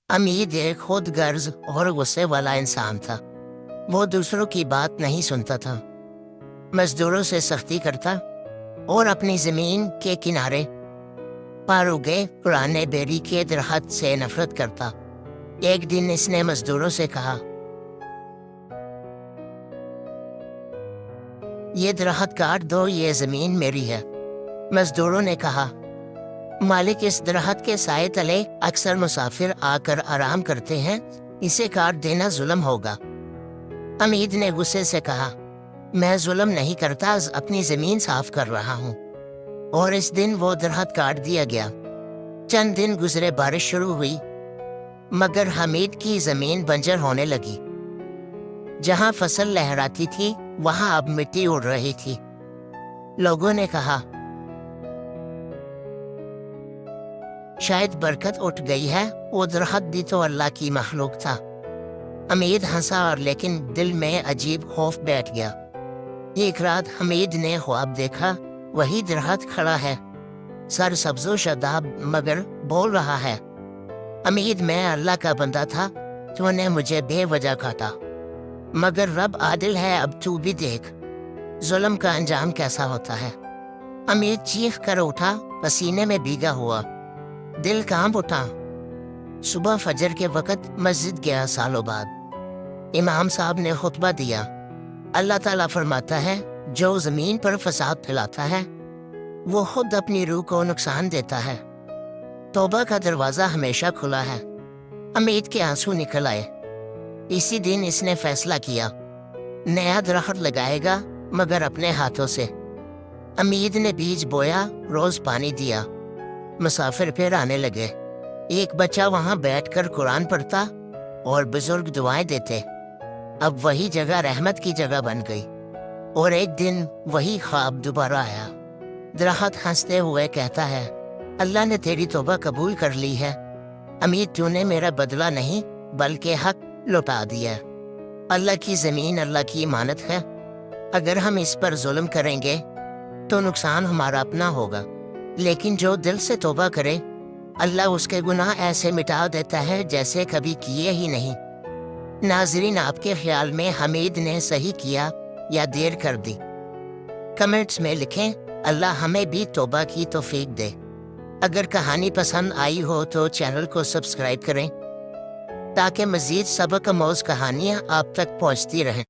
अमीद एक खुद गर्ज और गुस्से वाला इंसान था। वो दूसरों की बात नहीं सुनता था, मजदूरों से सख्ती करता और अपनी जमीन के किनारे पर उगे पुराने बेरी के दरख्त से नफरत करता। एक दिन इसने मजदूरों से कहा, ये दरख्त काट दो, ये जमीन मेरी है। मजदूरों ने कहा, मालिक, इस दरख्त के साए तले अक्सर मुसाफिर आकर आराम करते हैं, इसे काट देना जुल्म होगा। अमीद ने गुस्से से कहा, मैं जुल्म नहीं करता, अपनी जमीन साफ कर रहा हूँ। और इस दिन वो दरख्त काट दिया गया। चंद दिन गुजरे, बारिश शुरू हुई, मगर हमीद की जमीन बंजर होने लगी। जहाँ फसल लहराती थी वहाँ अब मिट्टी उड़ रही थी। लोगों ने कहा, शायद बरकत उठ गई है, वो दरख्त भी तो अल्लाह की मखलूक था। हमीद हंसा और लेकिन दिल में अजीब खौफ बैठ गया। एक रात हमीद ने ख्वाब देखा, वही दरख्त खड़ा है, सर सब्जो शदाब, मगर बोल रहा है, हमीद, मैं अल्लाह का बंदा था, तूने मुझे बेवजह काटा, मगर रब आदिल है, अब तू भी देख जुल्म का अंजाम कैसा होता है। हमीद चीख कर उठा, पसीने में भीगा हुआ, दिल कांप उठा। सुबह फजर के वक़्त मस्जिद गया सालों बाद। इमाम साहब ने खुतबा दिया, अल्लाह ताला फरमाता है, जो ज़मीन पर फसाद फैलाता है वो खुद अपनी रूह को नुकसान देता है। तौबा का दरवाज़ा हमेशा खुला है। हमीद के आंसू निकल आए। इसी दिन इसने फैसला किया, नया दरख्त लगाएगा, मगर अपने हाथों से। हमीद ने बीज बोया, रोज़ पानी दिया। मुसाफिर फिर आने लगे। एक बच्चा वहां बैठकर कुरान पढ़ता और बुजुर्ग दुआएं देते। अब वही जगह रहमत की जगह बन गई। और एक दिन वही ख्वाब दोबारा आया। दरख्त हंसते हुए कहता है, अल्लाह ने तेरी तौबा कबूल कर ली है। हमीद, तूने मेरा बदला नहीं बल्कि हक लौटा दिया। अल्लाह की ज़मीन अल्लाह की इमानत है। अगर हम इस पर जुल्म करेंगे तो नुकसान हमारा अपना होगा, लेकिन जो दिल से तौबा करे, अल्लाह उसके गुनाह ऐसे मिटा देता है जैसे कभी किए ही नहीं। नाज़रीन, आपके ख्याल में हमीद ने सही किया या देर कर दी? कमेंट्स में लिखें। अल्लाह हमें भी तौबा की तौफीक दे। अगर कहानी पसंद आई हो तो चैनल को सब्सक्राइब करें ताकि मज़ीद सबक आमोज़ कहानियाँ आप तक पहुँचती रहें।